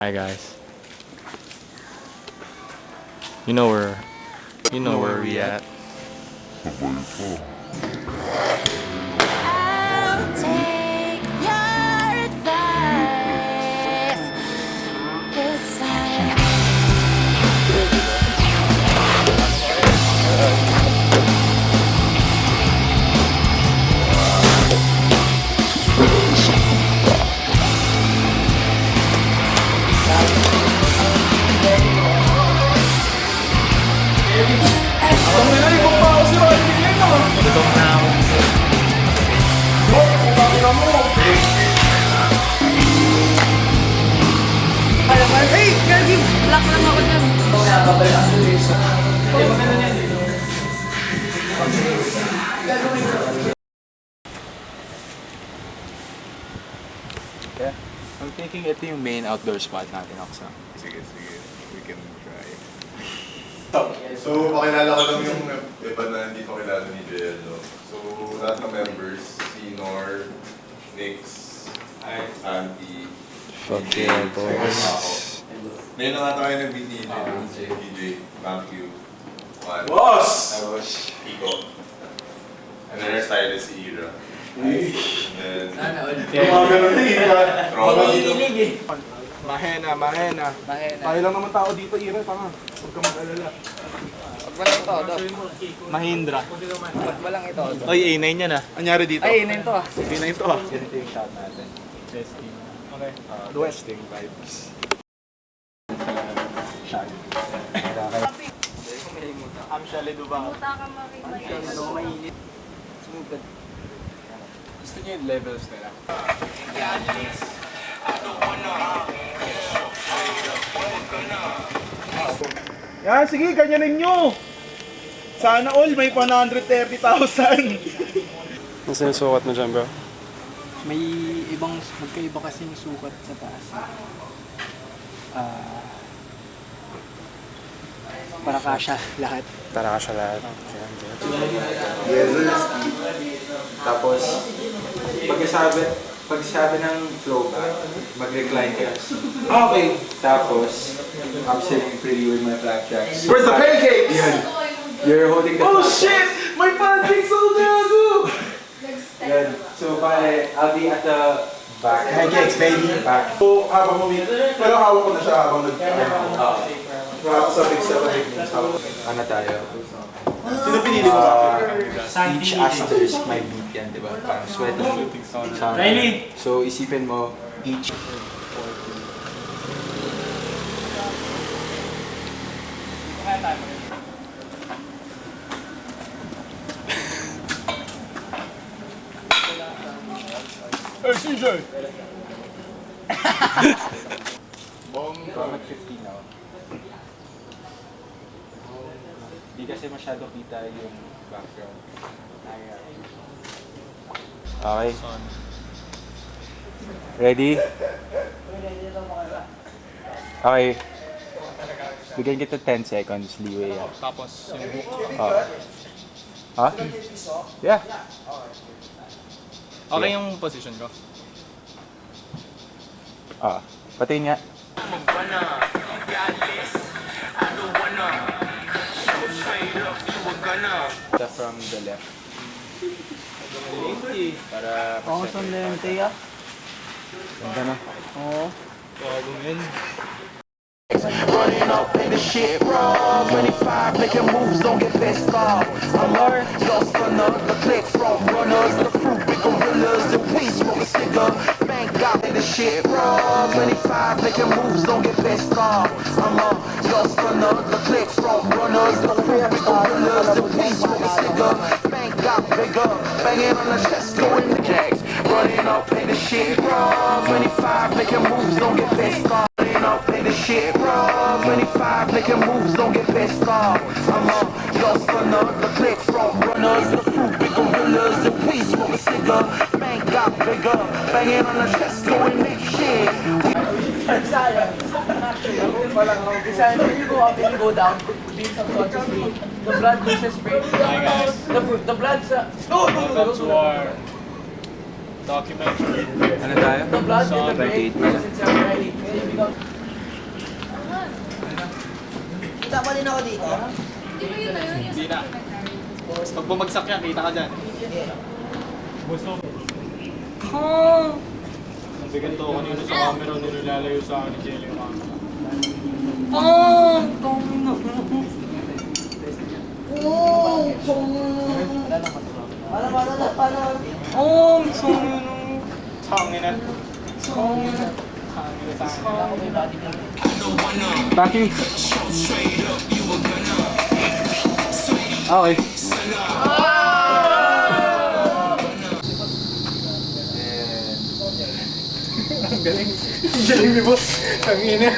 Hi guys. You know where we at. I'll take your advice. It's like Gutom na ako. Hey, Kirby! Black lang ako dyan. Yeah. I'm thinking ito yung main outdoor spot natin ako sa. Sige. We can try. So, pakilala ko lang yung iba na hindi pa kilala ni JL, no? So, lahat ng members, si Nor, Nix, Auntie, Fuck DJ, yeah, boys. ako. Ngayon na nga tayo nag-meet ni DJ, Matthew, Juan, Boss! tapos Iko. And then our stylist si Ira. And then, Romy. Mahena. Tayo lang naman tao dito, Ira, tanga. Huwag ka mag-alala. Pag walang ito, Dok. Mahindra. Pag walang ito, Dok. Oy, A9 yan ah. Anyari dito? Ay, ina ito ah. Hindi na ito ah. Ganito yung shot natin. Testing. Okay. Westing vibes. Shot. Am Shale Duba. Mainit. Smooth. Gusto niyo yung levels nila? Yan, sige, ganyanin nyo! Sana all may 130,000. Ang sinusukat mo dyan, bro? May ibang magkaiba kasing sukat sa taas. Para kasya lahat. Para ka siya lahat. Tapos, pagsabi ng flow back, mag-recline ka. Okay. Tapos, I'm sitting pretty with my flapjacks. Where's the pancakes? Yan. You're holding the Oh flapjacks. shit! My pancakes all gago! Yan. So, I'll be at the back. Pancakes, baby! Back. So, habang pero hawak ko na siya habang sabik sa leg. Ano tayo? Sino pinili mo? Each asterisk may beat yan, di ba? Parang sweaty sound. So, isipin mo, each Hey, CJ! I'm at 50 now. Hindi kasi masyado kita yung background. Okay. Ready? Okay. Bigyan kita 10 seconds leeway. Tapos yung hook. Ha? Yeah. Okay yung position ko. Patingin nga. From the left. Para Oo, sa lente ah. Ganda na. Oo. Running up in the shit raw 25 making moves, don't get pissed off. I'm a lost another click from runners, the fruit with gorillas, and we smoke a cigar. Bank out in the shit raw 25 making moves, don't get pissed off. I'm a lost another click from runners, the fruit with gorillas, and we smoke a cigar. Bank out bigger, banging on the chest, going the jacks. Running up in the shit raw 25 making moves, don't get pissed off. Up in the shit raw 25 making moves, don't get pissed off. I'm a lost another click from runners, the fruit with gorillas, and we smoke a cigar. Bank got bigger, banging on the chest, going make shit. Isa, when you go up and you go down, being subconsciously, the blood loses brain. The blood sa... No! That's war. Documentary. Ano tayo? The blood in the brain Date. loses its already. Kita pa rin ako dito. Hindi na. Pag bumagsak yan, kita ka dyan. Nabigan to kanina sa camera, nilalayo sa akin ni Jelly yung camera. Tangina. Paki. Okay. Galing ni boss. Ang ina.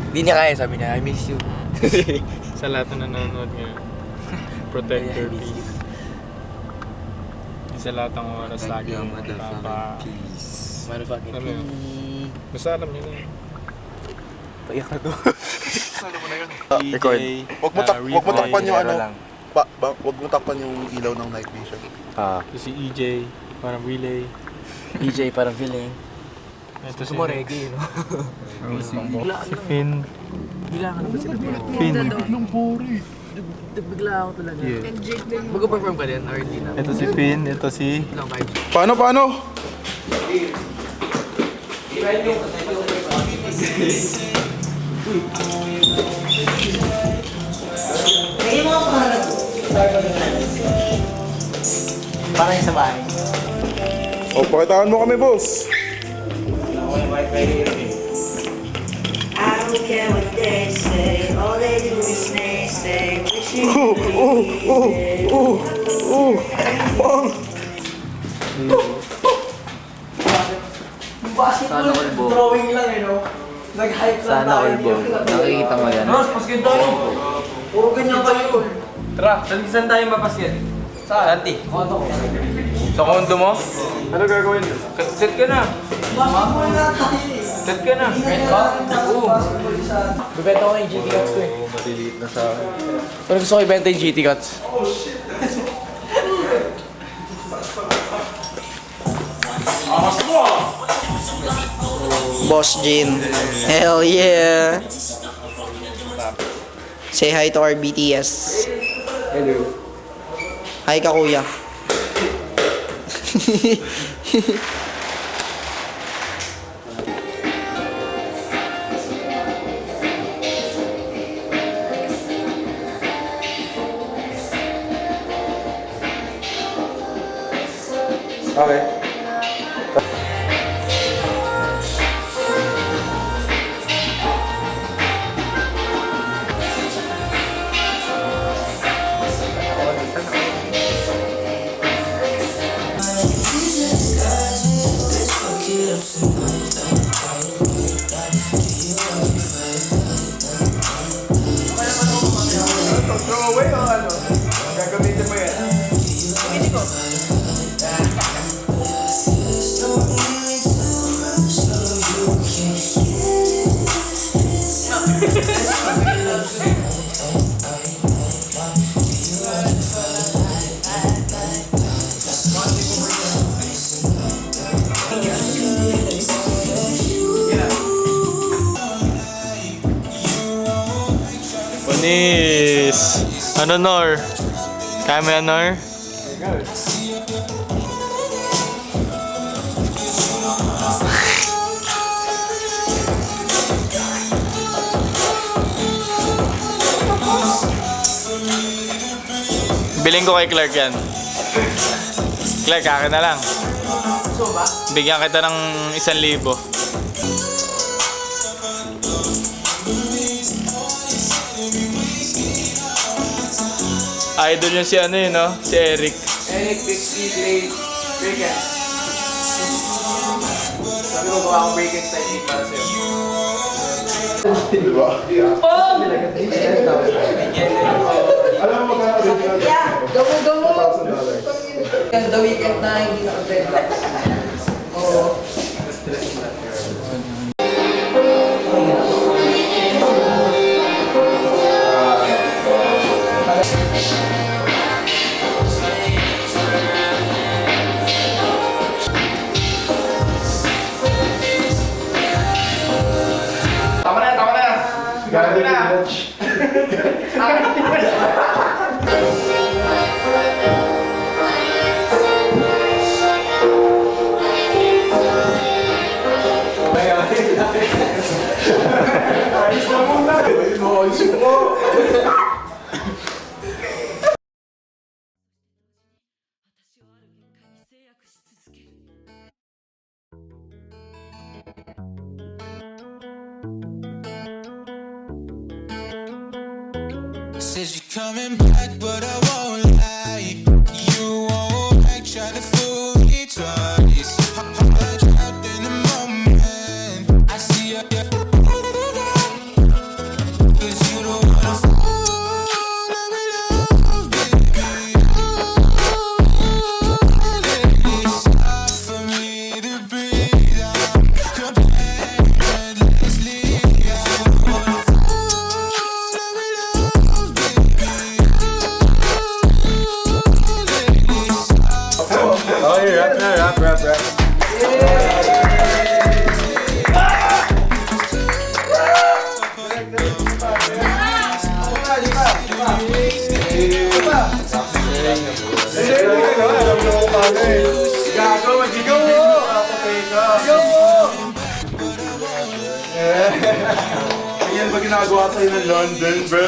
Hindi niya kaya, sabi niya, I miss you. Sa lahat na nanonood ngayon. Protect your peace. Sa lahat ng oras lagi yung papa. Motherfucking Alam mo yun? Basta alam niyo na yun. Paiyak na to. Record. Wag mo takpan yung ano. lang. Wag mo takpan yung ilaw ng night vision. Ito si EJ, parang relay. EJ parang feeling. Ito si reggae, no? Si Finn. Bigla ka na ba sila? Finn. Bigla ako talaga. Yeah. Mag-perform ka din or hindi na? Ito si Finn, ito si... Paano? Parang sa bahay. O, pakitaan mo kami, boss. I don't care what they say, all they do is say, wishing Pang! Basketball drawing lang no? Nag-hype lang tayo. Nakikita mo yan. Ross, basket tayo. Puro ganyan kayo. Tara, saan tayo mapasket? Saan? Santi. Kondo ko. Sa kondo mo? Ano gagawin niyo? Set ka na. Basketball na tayo. Set ka na. Oo. Bibenta ko yung GT Cuts ko eh. Matiliit na sa akin. Pero gusto ko ibenta yung GT Cuts. Boss Jin. Hell yeah. Say hi to our BTS. Hello. Hi ka kuya. Okay. Panis! Ano, Nor? Kaya Nor? Biling ko kay Clark yan. Clark, akin na lang. Bigyan kita ng 1,000. Idol niya si ano yun, no? Si Eric. Eric Bixby Blade Breakers. Sabi ko gawa akong breakers technique para sa'yo. Alam mo magkano rin yun? Gamo! $1,000. The weekend na hindi naka-dreadlocks. Oo. Tama na. much. Ayos na muna. Ayos mo. Says you're coming back, but I won't lie. You won't like try to fool me twice. I'm trapped in the moment. I see you. 'Cause you don't wanna fall in love, baby. It's hard for me to breathe. I'm comparing endlessly. You don't wanna Okay, rap. Gago, magigaw mo! Ganyan ba ginagawa sa'yo ng London, bro?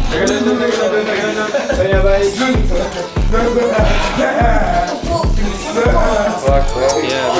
Taga London. Kaya ba? Fuck, bro.